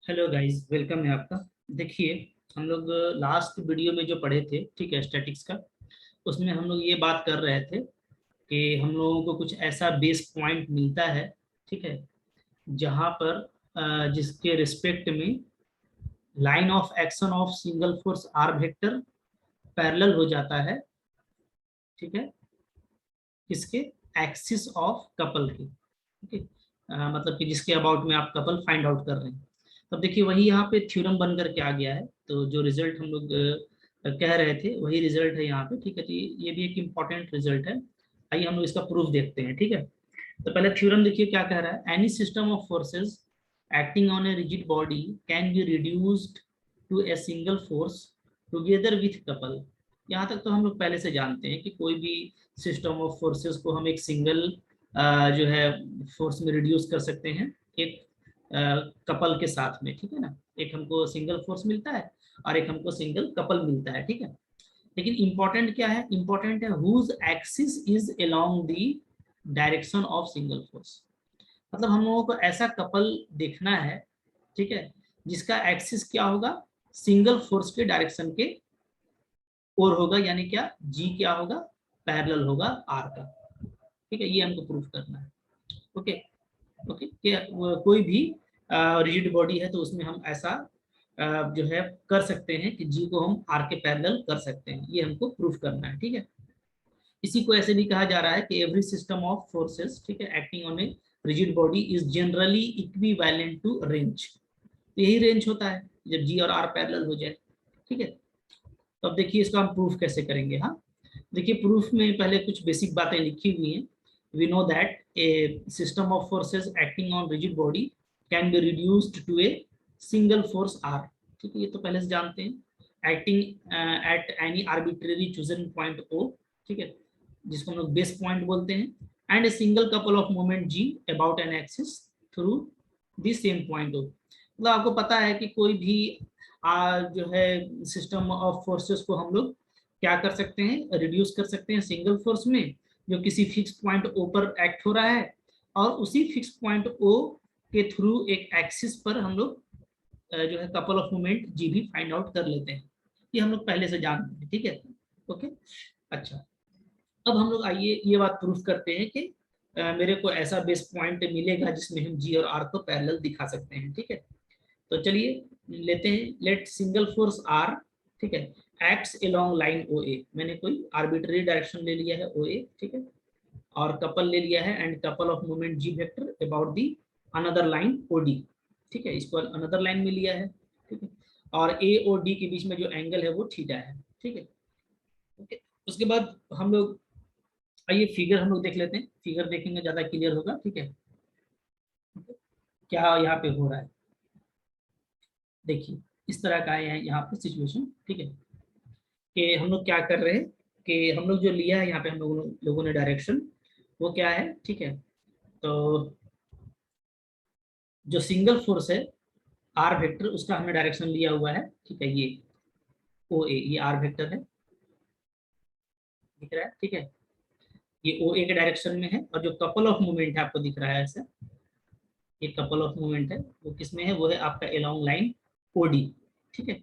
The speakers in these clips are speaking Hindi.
हेलो गाइस, वेलकम है आपका। देखिए, हम लोग लास्ट वीडियो में जो पढ़े थे, ठीक है, स्टैटिक्स का, उसमें हम लोग ये बात कर रहे थे कि हम लोगों को कुछ ऐसा बेस पॉइंट मिलता है, ठीक है, जहाँ पर जिसके रिस्पेक्ट में line of action of single force R vector parallel हो जाता है, ठीक है, किसके, एक्सिस ऑफ कपल के, ठीक है। मतलब कि जिसके अबाउट में आप कपल फाइंड आउट कर रहे हैं। तब देखिए वही यहाँ पे थ्योरम बन करके आ गया है। तो जो रिजल्ट हम लोग कह रहे थे वही रिजल्ट है यहाँ पे, ठीक है। तो ये भी एक इम्पॉर्टेंट रिजल्ट है। आइए हम लोग इसका प्रूफ देखते हैं, ठीक है। तो पहले थ्योरम देखिए क्या कह रहा है। Any system of forces acting on a rigid body can be reduced to a single force together with couple. यहाँ तक तो हम लोग पहले से जानते हैं कि कोई भी सिस्टम ऑफ फोर्सेस को हम एक सिंगल जो है फोर्स में रिड्यूस कर सकते हैं एक कपल के साथ में, ठीक है ना। एक हमको सिंगल फोर्स मिलता है और एक हमको सिंगल कपल मिलता है, ठीक है। लेकिन इंपॉर्टेंट क्या है, इंपॉर्टेंट है whose axis is along the direction of single force. मतलब हम लोगों को ऐसा कपल देखना है, ठीक है, जिसका एक्सिस क्या होगा, सिंगल फोर्स के डायरेक्शन के ओर होगा, यानी क्या, जी क्या होगा, पैरेलल होगा आर का, ठीक है। ये हमको प्रूफ करना है। ओके ओके, कि कोई भी रिजिड बॉडी है तो उसमें हम ऐसा जो है कर सकते हैं कि जी को हम आर के पैरेलल कर सकते हैं। ये हमको प्रूफ करना है, ठीक है। इसी को ऐसे भी कहा जा रहा है कि एवरी सिस्टम ऑफ फोर्सेस, ठीक है, acting on a rigid body is generally equivalent to wrench. तो यही रेंज होता है जब जी और आर पैरेलल हो जाए, ठीक है। तो अब देखिए इसका हम प्रूफ कैसे करेंगे। हाँ, देखिए प्रूफ में पहले कुछ बेसिक बातें लिखी हुई हैं। We know that a system of forces acting on rigid body can be reduced to a single force R, ठीक है, ये तो पहले से जानते हैं। Acting at any arbitrary chosen point O, ठीक है, जिसको हम लोग बेस पॉइंट बोलते हैं, and a single couple of moment G about an axis through the same point O. मतलब आपको पता है कि कोई भी जो है सिस्टम ऑफ फोर्सेस को हम लोग क्या कर सकते हैं, रिड्यूस कर सकते हैं सिंगल फोर्स में, जो किसी फिक्स पॉइंट ओ पर एक्ट हो रहा है, और उसी फिक्स पॉइंट ओ के थ्रू एक एक्सिस पर हम लोग जो है कपल ऑफ मोमेंट जी भी फाइंड आउट कर लेते हैं। ये हम लोग पहले से जानते हैं, ठीक है। ओके, अच्छा, अब हम लोग आइए ये बात प्रूफ करते हैं कि मेरे को ऐसा बेस पॉइंट मिलेगा जिसमें हम जी और आर को पैरेलल दिखा सकते हैं, ठीक है। तो चलिए लेते हैं, लेट सिंगल फोर्स आर, ठीक है, एक्ट्स अलोंग लाइन ओ ए। मैंने कोई आर्बिट्ररी डायरेक्शन ले लिया है ओ ए, ठीक है, और कपल ले लिया है and couple of moment G vector about the another line O D, ठीक है, इसको अनदर लाइन में लिया है, ठीक है, और ए और डी के बीच में जो एंगल है वो थीटा है, ठीक है। ओके, उसके बाद हम लोग आइए फिगर हम लोग देख लेते हैं। फिगर देखेंगे ज्यादा क्लियर होगा, ठीक है। क्या यहाँ पे हो रहा है, देखिए इस तरह का है यहाँ पे सिचुएशन, ठीक है, कि हम लोग क्या कर रहे हैं कि हम लोग जो लिया है यहाँ पे हम लोगों ने डायरेक्शन, वो क्या है, ठीक है। तो जो सिंगल फोर्स है आर वेक्टर, उसका हमने डायरेक्शन लिया हुआ है, ठीक है, ये ओ ए, ये आर वेक्टर है, दिख रहा है, ठीक है, ये ओ ए के डायरेक्शन में है। और जो कपल ऑफ मूवमेंट है आपको दिख रहा है ऐसा, ये कपल ऑफ मूवमेंट है, वो किसमें है, वो है आपका अलोंग लाइन ओ डी, ठीक है,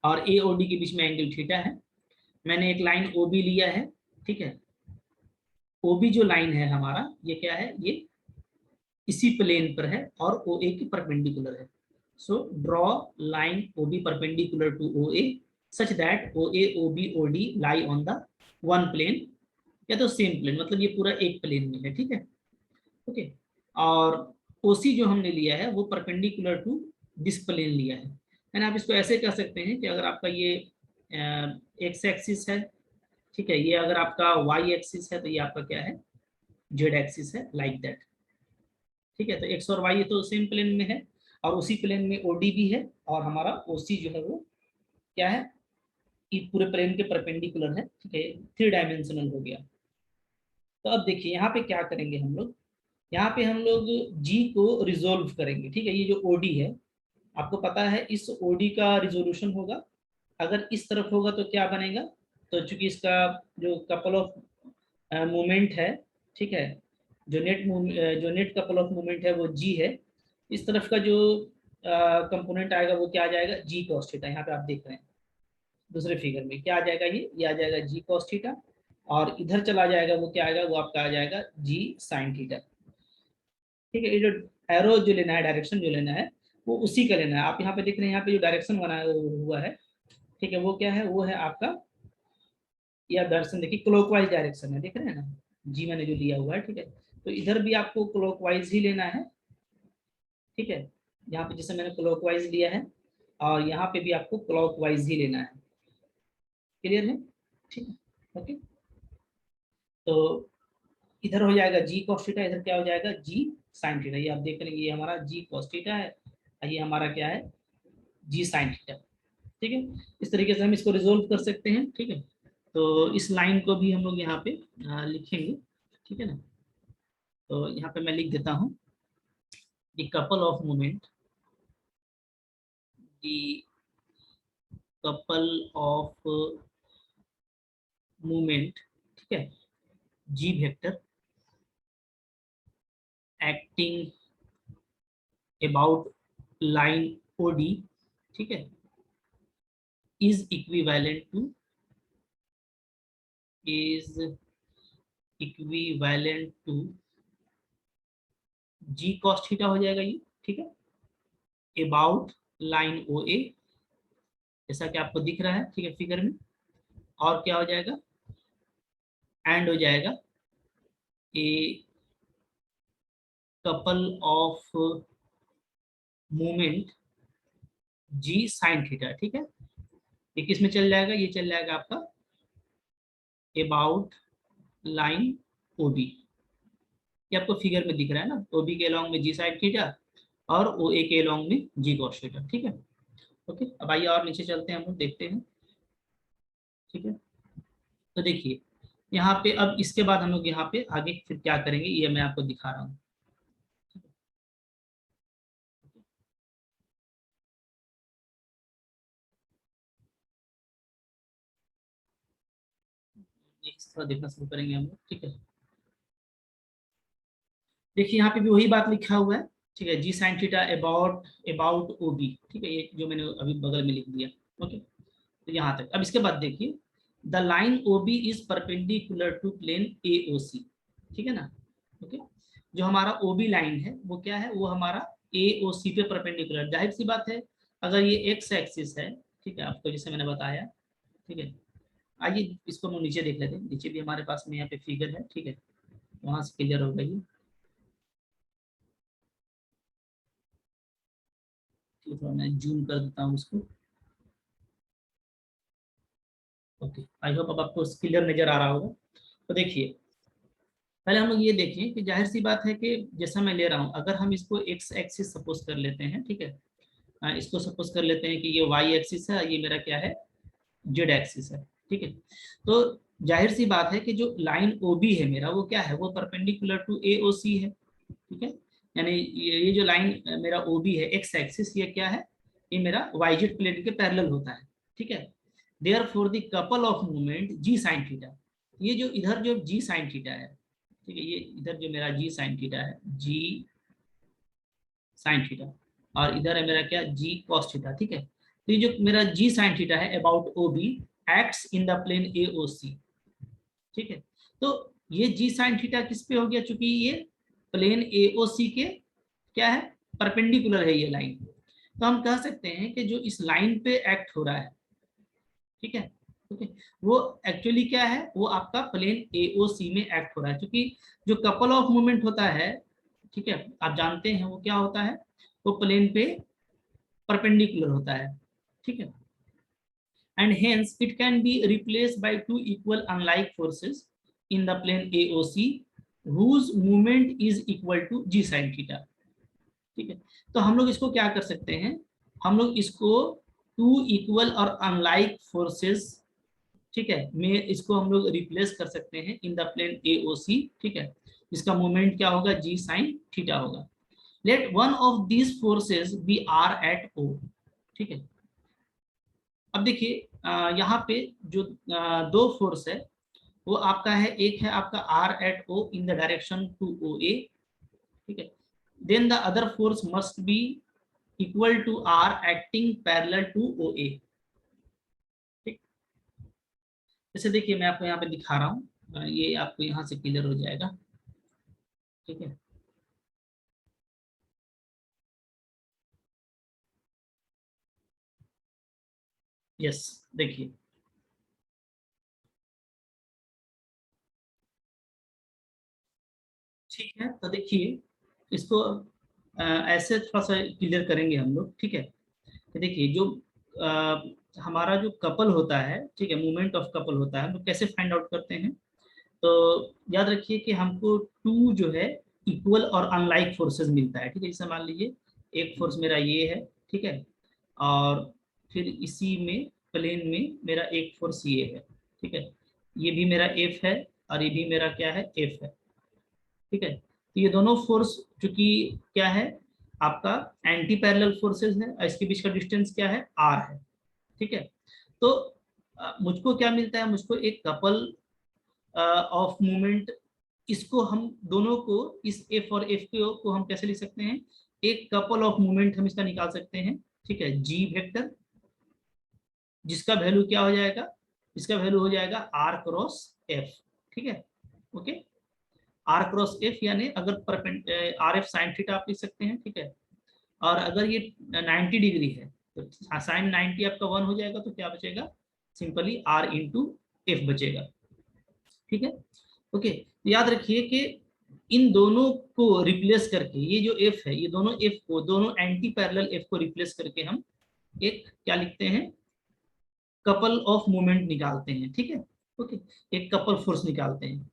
और ए ओ डी के बीच में एंगल थीटा है। मैंने एक लाइन ओ बी लिया है, ठीक है। ओ बी जो लाइन है हमारा, ये क्या है, ये इसी प्लेन पर है और ओ ए की परपेंडिकुलर है। So draw line O B perpendicular to O A such that O A O B O D lie on the one plane, या तो सेम प्लेन, मतलब ये पूरा एक प्लेन में है, ठीक है। ओके, और ओ सी जो हमने लिया है वो परपेंडिकुलर टू दिस प्लेन लिया है। यानी आप इसको ऐसे कह सकते हैं कि अगर आपका ये एक्स एक्सिस है, ठीक है, ये अगर आपका वाई एक्सिस है तो ये आपका क्या है, जेड एक्सिस है, लाइक दैट, ठीक है। तो एक्स और वाई तो सेम प्लेन में है, और उसी प्लेन में ओडी भी है, और हमारा ओसी जो है वो क्या है, कि पूरे प्लेन के परपेंडिकुलर है, ठीक है, थ्री डायमेंशनल हो गया। तो अब देखिए यहाँ पे क्या करेंगे हम लोग, यहाँ पे हम लोग जी को रिजोल्व करेंगे, ठीक है। ये जो ओडी है आपको पता है, इस ओडी का रिजोल्यूशन होगा, अगर इस तरफ होगा तो क्या बनेगा, तो चूंकि इसका जो कपल ऑफ मोमेंट है, ठीक है, जो नेट कपल ऑफ मोमेंट है वो जी है। इस तरफ का जो कंपोनेंट आएगा वो क्या आ जाएगा, जी कॉस थीटा। यहाँ पे आप देख रहे हैं दूसरे फिगर में क्या आ जाएगा, ये आ जाएगा जी कॉस थीटा, और इधर चला जाएगा वो क्या आएगा, वो आपका आ जाएगा जी साइन थीटा। ठीक है, ये जो एरो जो लेना है, डायरेक्शन जो लेना है वो उसी का लेना है। आप यहाँ पे देख रहे हैं, यहाँ पे जो डायरेक्शन बनाया हुआ है, ठीक है, वो क्या है, वो है आपका, या दर्शन देखिए क्लॉकवाइज डायरेक्शन है, देख रहे हैं ना, जी मैंने जो लिया हुआ है। ठीक है, तो इधर भी आपको क्लॉकवाइज ही लेना है। ठीक है, यहाँ पे जैसे मैंने क्लॉकवाइज लिया है, और यहाँ पे भी आपको क्लॉकवाइज ही लेना है। क्लियर है? ठीक है, ओके। तो इधर हो जाएगा जी कॉस थीटा, इधर क्या हो जाएगा, जी साइन थीटा। ये आप देख रहे हैं, ये हमारा जी कॉस थीटा है, और ये हमारा क्या है, जी साइन थीटा। ठीक है, इस तरीके से हम इसको रिजोल्व कर सकते हैं। ठीक है, तो इस लाइन को भी हम लोग यहाँ पे लिखेंगे। ठीक है ना, तो यहाँ पे मैं लिख देता हूँ, the couple of moment, the couple of moment, ठीक है, G vector acting about line OD, ठीक है, is equivalent to, is equivalent to G cos theta हो जाएगा ये। ठीक है, अबाउट लाइन ओ ए, जैसा कि आपको दिख रहा है, ठीक है, फिगर में। और क्या हो जाएगा, एंड हो जाएगा a couple of movement ji sine theta. ठीक है, ये किस में चल जाएगा, ये चल जाएगा आपका अबाउट लाइन ओ बी। ये आपको फिगर में दिख रहा है ना, ओ बी के अलॉन्ग में जी साइन थीटा, और ओ ए के अलॉन्ग में जी कॉस थीटा। ठीक है, ओके। अब आइए और नीचे चलते हैं, हम लोग देखते हैं। ठीक है, तो देखिए यहाँ पे, अब इसके बाद हम लोग यहाँ पे आगे फिर क्या करेंगे, ये मैं आपको दिखा रहा हूँ। थोड़ा देखना शुरू करेंगे हम लोग। ठीक है, देखिए यहाँ पे भी वही बात लिखा हुआ है। ठीक है, G sine theta about about O B. ठीक है, ये जो मैंने अभी बगल में लिख दिया। ओके, तो यहाँ तक। अब इसके बाद देखिए, the line O B is perpendicular to plane A O C. ठीक है ना, ओके। जो हमारा ओ बी लाइन है वो क्या है, वो हमारा ए ओ सी पे परपेंडिकुलर। जाहिर सी बात है, अगर ये एक्स एक्सिस है, ठीक है, आपको जैसे मैंने बताया। ठीक है, आइए इसको हम नीचे देख लेते हैं। नीचे भी हमारे पास में यहाँ पे फिगर है। ठीक है, वहां से क्लियर हो गई। थोड़ा मैं जूम कर देता हूँ उसको। ओके, आई होप अब आपको क्लियर नजर आ रहा होगा। तो देखिए, पहले हम लोग ये देखें कि जाहिर सी बात है कि जैसा मैं ले रहा हूँ, अगर हम इसको एक्स एक्सिस सपोज कर लेते हैं। ठीक है, इसको सपोज कर लेते हैं कि ये वाई एक्सिस है, ये मेरा क्या है, जेड एक्सिस है। ठीक है, तो जाहिर सी बात है कि जो लाइन ओ बी है मेरा, वो क्या है, वो परपेंडिकुलर टू ए ओ सी है। ठीक है, यानी ये जो लाइन मेरा ओ बी है, एक्स एक्सिस, ये क्या है, ये मेरा वाई जेड प्लेन के पैरेलल होता है। ठीक है, therefore the couple of movement ji sine theta, ये जो इधर जो जी साइन थीटा है, ठीक है, ये इधर जो मेरा जी साइन थीटा है, जी साइन थीटा, और इधर है मेरा क्या, जी कॉस थीटा। ठीक है, तो ये जो मेरा जी साइन थीटा है about O B acts in the plane A O C. ठीक है, तो ये जी साइन थीटा किस पे हो गया, चूंकि ये प्लेन ए ओ सी के क्या है, परपेंडिकुलर है ये लाइन। तो हम कह सकते हैं कि जो इस लाइन पे एक्ट हो रहा है, ठीक है, ओके, वो एक्चुअली क्या है, वो आपका प्लेन ए ओ सी में एक्ट हो रहा है। क्योंकि जो कपल ऑफ मूवमेंट होता है, ठीक है, आप जानते हैं वो क्या होता है, वो प्लेन पे परपेंडिकुलर होता है। ठीक है, and hence it can be replaced by two equal unlike forces in the plane AOC whose moment is equal to g sin theta। ठीक है, तो हम लोग इसको क्या कर सकते हैं, हम लोग इसको टू इक्वल और अनलाइक फोर्सेस, ठीक है, में इसको हम लोग रिप्लेस कर सकते हैं इन द प्लेन AOC। ठीक है, इसका मोमेंट क्या होगा, जी साइन थीटा होगा। Let one of these forces be R at O. ठीक है, अब देखिए यहाँ पे जो दो फोर्स है, वो आपका है, एक है आपका R at O in the direction to O A. ठीक है, then the other force must be equal to R acting parallel to O A. ठीक, जैसे देखिए मैं आपको यहाँ पे दिखा रहा हूँ, ये आपको यहाँ से क्लियर हो जाएगा। ठीक है, यस, देखिए ठीक है, तो देखिए इसको ऐसे थोड़ा सा क्लियर करेंगे हम लोग। ठीक है, तो देखिए जो हमारा जो कपल होता है, ठीक है, मूवमेंट ऑफ कपल होता है, हम लोग कैसे फाइंड आउट करते हैं। तो याद रखिए कि हमको टू जो है इक्वल और अनलाइक फोर्सेस मिलता है। ठीक है, जैसे मान लीजिए एक फोर्स मेरा ये है, ठीक है, और फिर इसी में प्लेन में मेरा एक फोर्स ये है। ठीक है, ये भी मेरा एफ है और ये भी मेरा क्या है, एफ है। ठीक है, तो ये दोनों फोर्स चूंकि क्या है, आपका एंटी पैरेलल फोर्सेस है और इसके बीच का डिस्टेंस क्या है, आर है। ठीक है, तो मुझको क्या मिलता है, मुझको एक कपल ऑफ मूवमेंट, इसको हम दोनों को, इस एफ और एफ को हम कैसे लिख सकते हैं, एक कपल ऑफ मूवमेंट हम इसका निकाल सकते हैं। ठीक है, जी वेक्टर, जिसका वैल्यू क्या हो जाएगा, इसका वैल्यू हो जाएगा आर क्रॉस एफ। ठीक है, ओके, आर क्रॉस एफ, यानी अगर आर एफ साइन थीटा आप लिख सकते हैं। ठीक है, और अगर ये 90 डिग्री है तो साइन 90 आपका 1 हो जाएगा, तो क्या बचेगा, सिंपली आर इंटू एफ बचेगा। ठीक है, ओके, तो याद रखिए कि इन दोनों को रिप्लेस करके, ये जो एफ है, ये दोनों एफ को, दोनों एंटी पैरेलल एफ को रिप्लेस करके हम एक क्या लिखते हैं, कपल ऑफ मूवमेंट निकालते हैं। ठीक है, ओके, एक कपल फोर्स निकालते हैं।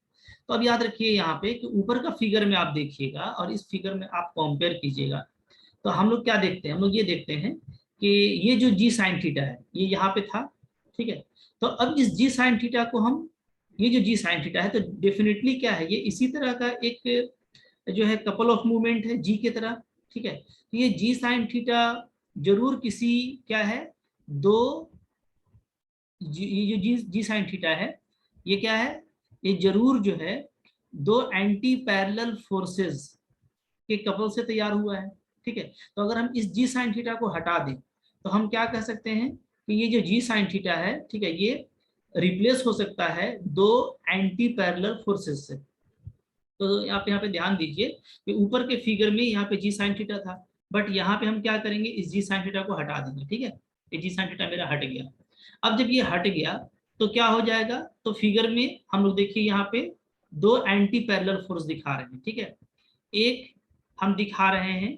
तो अब याद रखिए यहाँ पे कि ऊपर का फिगर में आप देखिएगा और इस फिगर में आप कंपेयर कीजिएगा। तो हम लोग क्या देखते हैं, हम लोग ये देखते हैं कि ये जो जी साइन थीटा है ये यहाँ पे था। ठीक है, तो अब इस जी साइन थीटा को हम, ये जो जी साइन थीटा है तो डेफिनेटली क्या है, ये इसी तरह का एक जो है कपल ऑफ मूवमेंट है जी की तरह। ठीक है, तो ये जी साइन थीटा जरूर किसी क्या है, दो, ये जो जी जी साइन थीटा है ये क्या है, ये जरूर जो है दो एंटी पैरेलल फोर्सेस के कपल से तैयार हुआ है। ठीक है, तो अगर हम इस जी साइन थीटा को हटा दें तो हम क्या कह सकते हैं कि ये जो जी साइन थीटा है, ठीक है, ये रिप्लेस हो सकता है दो एंटी पैरेलल फोर्सेस से। तो आप यहाँ पे ध्यान दीजिए कि ऊपर के फिगर में यहाँ पे जी साइन थीटा था, बट यहाँ पे हम क्या करेंगे, इस जी साइन थीटा को हटा देंगे। ठीक है, ये जी साइन थीटा मेरा हट गया। अब जब ये हट गया तो क्या हो जाएगा, तो फिगर में हम लोग देखिए यहाँ पे दो एंटी पैरेलल फोर्स दिखा रहे हैं। ठीक है, एक हम दिखा रहे हैं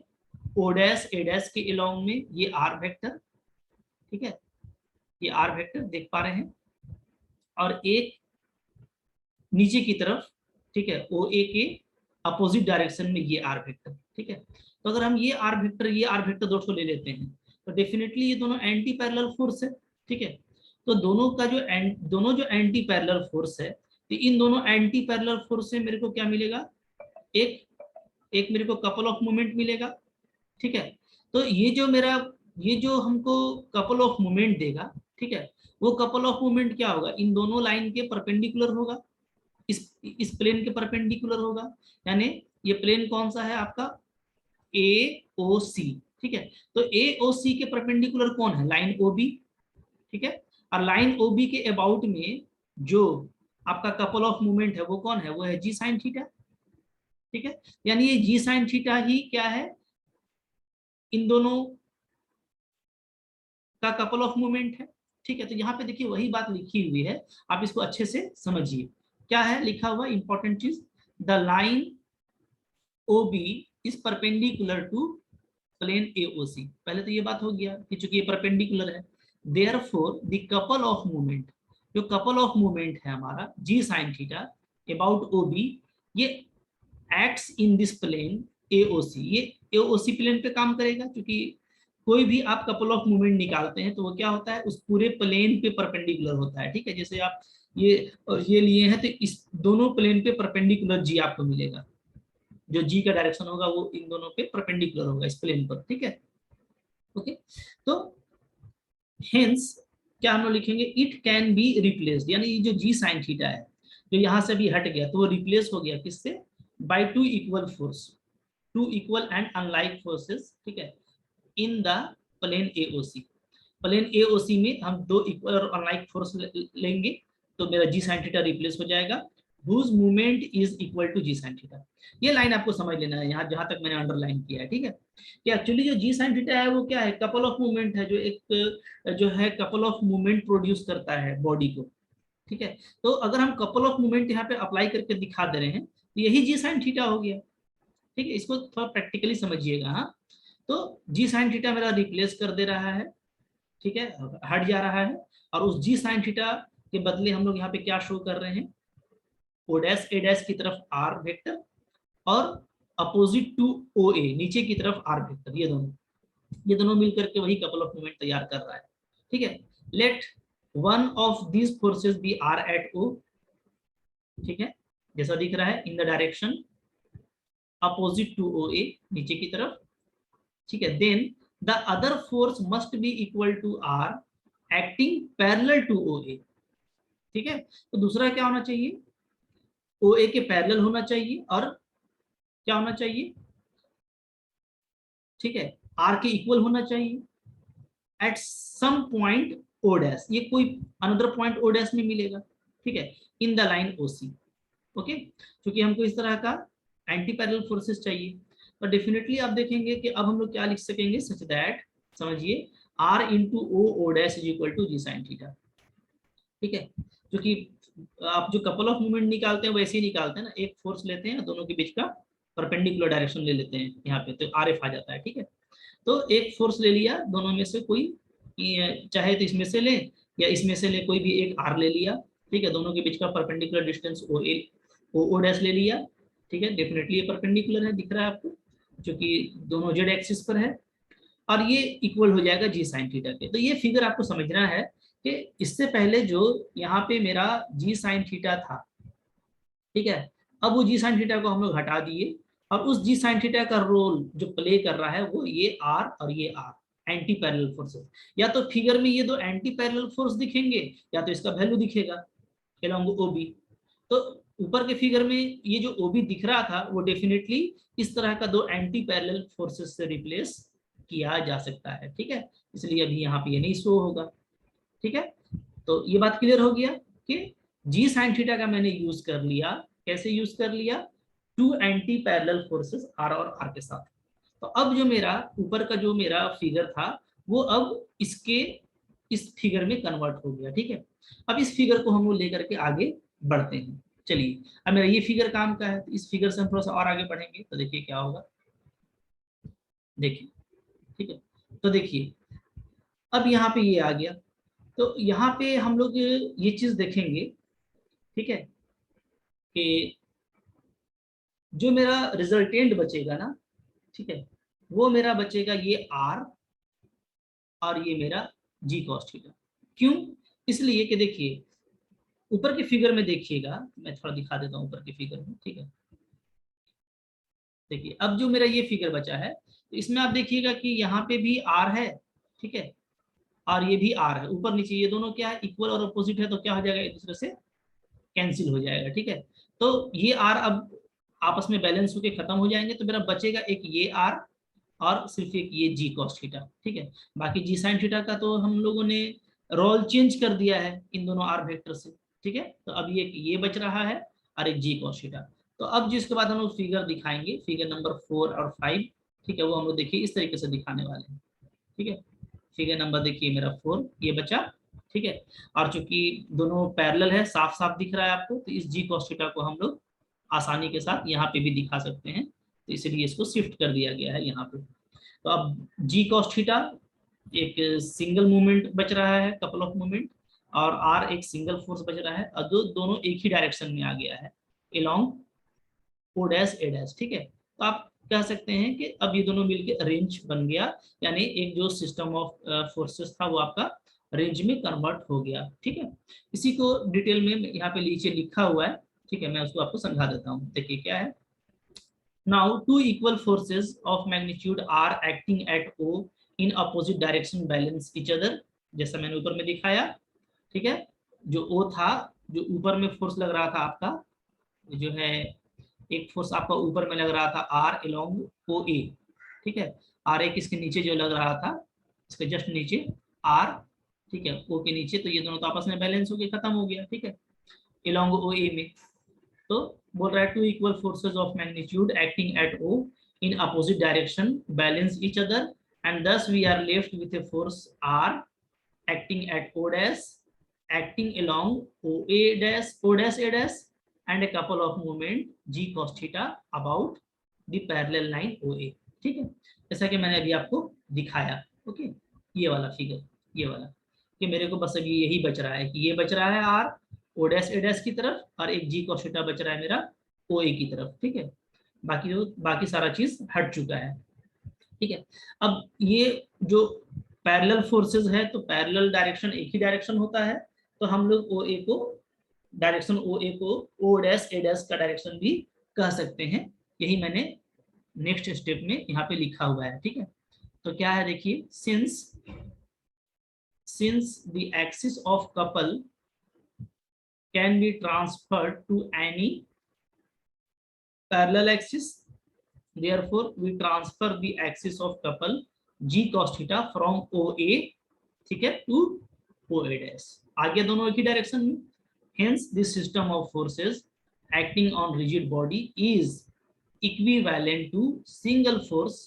ओ डैश ए डैश के अलोंग में ये आर वेक्टर। ठीक है, ये आर वेक्टर देख पा रहे हैं, और एक नीचे की तरफ, ठीक है, ओ ए के अपोजिट डायरेक्शन में ये आर वेक्टर। ठीक है, तो अगर हम ये आर वेक्टर दोस्तों ले लेते हैं तो डेफिनेटली ये दोनों एंटी पैरेलल फोर्स है। ठीक है, तो दोनों जो एंटी पैरेलल फोर्स है, तो इन दोनों एंटी पैरेलल फोर्स से मेरे को क्या मिलेगा, एक एक मेरे को कपल ऑफ मोमेंट मिलेगा। ठीक है, तो ये जो हमको कपल ऑफ मोमेंट देगा, ठीक है, वो कपल ऑफ मोमेंट क्या होगा, इन दोनों लाइन के परपेंडिकुलर होगा, इस प्लेन के परपेंडिकुलर होगा। यानी ये प्लेन कौन सा है आपका, ए ओ सी। ठीक है, तो ए ओ सी के परपेंडिकुलर कौन है, लाइन ओ बी। ठीक है, और लाइन ओ बी के अबाउट में जो आपका कपल ऑफ मूवमेंट है वो कौन है, वो है जी साइन थीटा। ठीक है, यानी ये जी साइन थीटा ही क्या है, इन दोनों का कपल ऑफ मूवमेंट है। ठीक है, तो यहाँ पे देखिए वही बात लिखी हुई है, आप इसको अच्छे से समझिए। क्या है लिखा हुआ इंपॉर्टेंट चीज, the line O B is perpendicular to plane AOC. पहले तो ये बात हो गया कि चूंकि ये परपेंडिकुलर है, therefore the couple of movement, जो कपल ऑफ मूवमेंट है हमारा G sine theta about O B, ये acts in this plane AOC, ये एओसी प्लेन पे काम करेगा। क्योंकि कोई भी आप कपल ऑफ मूवमेंट निकालते हैं तो वो क्या होता है, उस पूरे प्लेन पे परपेंडिकुलर होता है। ठीक है, जैसे आप ये और ये लिए हैं तो इस दोनों प्लेन पे परपेंडिकुलर जी आपको मिलेगा, जो जी का डायरेक्शन होगा वो इन दोनों पे परपेंडिकुलर होगा इस प्लेन पर। ठीक है, ओके, तो हेंस क्या हम लोग लिखेंगे, इट कैन बी रिप्लेस्ड, यानी ये जो जी साइन थीटा है जो यहाँ से भी हट गया तो वो रिप्लेस हो गया किससे, by two equal force, two equal and unlike forces. ठीक है, in the plane AOC। Plane AOC में हम दो इक्वल और अनलाइक फोर्स लेंगे, तो मेरा जी साइन थीटा रिप्लेस हो जाएगा, whose movement is equal to G sine theta. ये लाइन आपको समझ लेना है यहाँ, जहां तक मैंने अंडरलाइन किया है, ठीक है। कि एक्चुअली जो जी साइन थीटा है वो क्या है, कपल ऑफ मूवमेंट है, जो एक जो है कपल ऑफ मूवमेंट प्रोड्यूस करता है बॉडी को, ठीक है। तो अगर हम कपल ऑफ मूवमेंट यहाँ पे अप्लाई करके दिखा दे रहे हैं तो यही जी साइन थीटा हो गया, ठीक है। इसको थोड़ा प्रैक्टिकली समझिएगा। हाँ, तो जी साइन थीटा मेरा रिप्लेस कर दे रहा है, ठीक है, हट जा रहा है, और उस जी साइन थीटा के बदले हम लोग यहाँ पे क्या शो कर रहे हैं, ओ डैश ए डैश की तरफ आर वेक्टर, और अपोजिट टू ओ ए नीचे की तरफ आर वेक्टर, ये दोनों मिलकर के वही कपल ऑफ मूवमेंट तैयार कर रहा है, ठीक है। Let one of these forces be R at O, ठीक है, जैसा दिख रहा है, in the direction opposite to O A नीचे की तरफ, ठीक है। Then the other force must be equal to R acting parallel to O A, ठीक है। तो दूसरा क्या होना चाहिए, ओ ए के पैरेलल होना चाहिए, और क्या होना चाहिए, ठीक है, आर के इक्वल होना चाहिए at some point O dash, ये कोई अनदर पॉइंट ओ डैश में मिलेगा, ठीक है, in the line OC. Okay, क्योंकि हमको इस तरह का एंटी पैरेलल फोर्सेस चाहिए, तो डेफिनेटली आप देखेंगे कि अब हम लोग क्या लिख सकेंगे, सच दैट, समझिए, R into O dash is equal to G sine theta, ठीक है। क्योंकि आप जो कपल ऑफ मूवमेंट निकालते हैं वैसे ही निकालते हैं ना, एक फोर्स लेते हैं, दोनों के बीच का परपेंडिकुलर डायरेक्शन ले लेते हैं यहाँ पे, तो आर एफ आ जाता है, ठीक है। तो एक फोर्स ले लिया, दोनों में से कोई, चाहे तो इसमें से ले या इसमें से ले, कोई भी एक आर ले लिया, ठीक है, दोनों के बीच का परपेंडिकुलर डिस्टेंस ओ डैश ले लिया, ठीक है। डेफिनेटली ये परपेंडिकुलर है, दिख रहा है आपको, क्योंकि दोनों जेड एक्सिस पर है, और ये इक्वल हो जाएगा जी साइन थीटा के। तो ये फिगर आपको समझना है कि इससे पहले जो यहाँ पे मेरा जी साइन थीटा था, ठीक है, अब वो जी साइन थीटा को हम लोग हटा दिए, और उस जी साइन थीटा का रोल जो प्ले कर रहा है वो ये आर और ये आर एंटी पैरेलल फोर्सेस। या तो फिगर में ये दो एंटी पैरेलल फोर्स दिखेंगे, या तो इसका वैल्यू दिखेगा अलोंग ओबी। तो ऊपर के फिगर में ये जो ओबी दिख रहा था वो डेफिनेटली इस तरह का दो एंटी पैरेलल फोर्सेस से रिप्लेस किया जा सकता है, ठीक है। इसलिए अभी यहाँ पे ये नहीं शो होगा, ठीक है। तो ये बात क्लियर हो गया कि जी साइन थीटा का मैंने यूज कर लिया, कैसे यूज कर लिया, two anti parallel forces R और आर के साथ। तो अब जो मेरा ऊपर का जो मेरा फिगर था वो अब इसके इस फिगर में कन्वर्ट हो गया, ठीक है। अब इस फिगर को हम लोग लेकर के आगे बढ़ते हैं। चलिए, अब मेरा ये फिगर काम का है, तो इस फिगर से हम थोड़ा सा और आगे बढ़ेंगे, तो देखिए क्या होगा, देखिए, ठीक है। तो देखिए अब यहाँ पे ये आ गया, तो यहाँ पे हम लोग ये चीज देखेंगे, ठीक है, कि जो मेरा रिजल्टेंट बचेगा ना, ठीक है, वो मेरा बचेगा ये आर और ये मेरा जी कॉस थीटा। क्यों, इसलिए कि देखिए ऊपर के फिगर में देखिएगा, मैं थोड़ा दिखा देता हूँ ऊपर के फिगर में, ठीक है। देखिए अब जो मेरा ये फिगर बचा है, तो इसमें आप देखिएगा कि यहाँ पे भी आर है, ठीक है, और ये भी आर है, ऊपर नीचे ये दोनों क्या है, इक्वल और अपोजिट है, तो क्या हो जाएगा, एक दूसरे से कैंसिल हो जाएगा, ठीक है। तो ये आर अब आपस में बैलेंस होकर खत्म हो जाएंगे, तो मेरा बचेगा एक ये आर और सिर्फ एक ये जी कॉस थीटा, ठीक है। बाकी जी साइन थीटा का तो हम लोगों ने रोल चेंज कर दिया है इन दोनों आर वेक्टर से, ठीक है। तो अब ये बच रहा है और एक जी कॉस थीटा। तो अब जिसके बाद हम लोग फिगर दिखाएंगे, फिगर नंबर 4 और 5, ठीक है, वो हम लोग देखिए इस तरीके से दिखाने वाले हैं, ठीक है। फिगर नंबर देखिए मेरा 4 ये बचा, ठीक है। और चूंकि दोनों पैरेलल है, साफ साफ दिख रहा है आपको, तो इस जी कॉस थीटा को हम लोग आसानी के साथ यहाँ पे भी दिखा सकते हैं, तो इसलिए इसको शिफ्ट कर दिया गया है यहाँ पे। तो अब जी कॉस थीटा एक सिंगल मूवमेंट बच रहा है, कपल ऑफ मूवमेंट, और आर एक सिंगल फोर्स बच रहा है, और दोनों एक ही डायरेक्शन में आ गया है, अलोंग ओ डैश ए डैश, ठीक है। तो आप कह सकते हैं कि अब ये दोनों मिलके रेंज बन गया, यानी एक जो सिस्टम ऑफ फोर्सेस था वो आपका रेंज में कन्वर्ट हो गया, ठीक है। इसी को डिटेल में यहाँ पे नीचे लिखा हुआ है, ठीक है, मैं उसको आपको समझा देता हूँ। देखिए क्या है, now two equal forces of magnitude R acting at O in opposite direction balance each other, जैसा मैंने ऊपर में दिखाया, ठीक है। जो ओ था, जो ऊपर में फोर्स लग रहा था आपका, जो है एक फोर्स आपका ऊपर में लग रहा था आर अलोंग ओ ए, ठीक है, आर एक इसके नीचे जो लग रहा था, इसके जस्ट नीचे आर, ठीक है, ओ के नीचे, तो ये दोनों तो आपस में बैलेंस हो गया, खत्म हो गया, ठीक है, along ओ ए में। तो बोल रहा है two equal forces of magnitude acting at O in opposite direction balance each other and thus we are left with a force R acting at O dash, acting along OA dash, O dash A dash, and a couple of moment G cos theta about the parallel line OA, ठीक है, जैसा कि मैंने अभी आपको दिखाया। ओके, ये वाला फिगर, ये वाला, कि मेरे को बस अभी यही बच रहा है कि ये बच रहा है R O dash A dash की तरफ, और एक G cos theta बच रहा है मेरा OA की तरफ, ठीक है, बाकी सारा चीज हट चुका है, ठीक है। अब ये जो पैरेलल फोर्सेस है, तो पैरेलल डायरेक्शन एक ही डायरेक्शन होता है, तो हम लोग ओ ए को, डायरेक्शन ओ ए को ओ डैश ए डैश का डायरेक्शन भी कह सकते हैं। यही मैंने नेक्स्ट स्टेप में यहाँ पे लिखा हुआ है, ठीक है। तो क्या है देखिए, since the axis of couple can be transferred to any parallel axis, therefore we transfer the axis of couple g cos theta from OA, ठीक है, to OA dash, आगे दोनों एक ही डायरेक्शन में। hence this system of forces acting on rigid body is equivalent to single force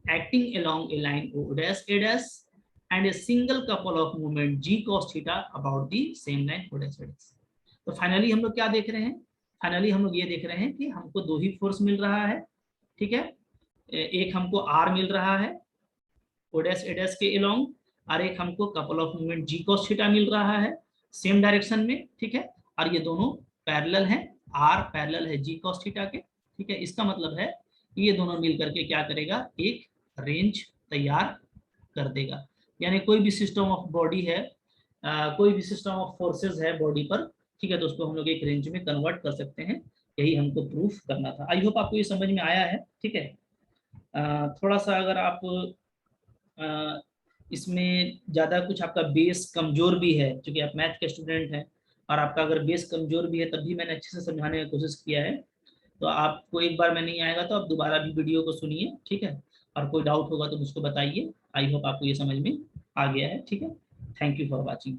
acting along a line O dash A dash and a single couple of moment g cos theta about the same line O dash A dash। तो फाइनली हम लोग क्या देख रहे हैं, फाइनली हम लोग ये देख रहे हैं कि हमको दो ही फोर्स मिल रहा है, ठीक है, एक हमको आर मिल रहा है ओडेस एडेस के अलोंग, और एक हमको couple of movement G cos theta मिल रहा है सेम डायरेक्शन में, ठीक है, और ये दोनों पैरेलल हैं, आर पैरेलल है जी कॉस थीटा के, ठीक है। इसका मतलब है कि ये दोनों मिल करके क्या करेगा, एक रेंज तैयार कर देगा, यानी कोई भी सिस्टम ऑफ बॉडी है, कोई भी सिस्टम ऑफ फोर्सेज है बॉडी पर, ठीक है, तो उसको हम लोग एक रेंज में कन्वर्ट कर सकते हैं, यही हमको प्रूफ करना था। आई होप आपको ये समझ में आया है, ठीक है। थोड़ा सा अगर आप इसमें ज़्यादा कुछ आपका बेस कमज़ोर भी है, क्योंकि आप मैथ के स्टूडेंट हैं, और आपका अगर बेस कमज़ोर भी है तब भी मैंने अच्छे से समझाने की कोशिश किया है, तो आपको एक बार में नहीं आएगा तो आप दोबारा भी वीडियो को सुनिए, ठीक है, और कोई डाउट होगा तो मुझको बताइए। आई होप आपको ये समझ में आ गया है, ठीक है। Thank you for watching.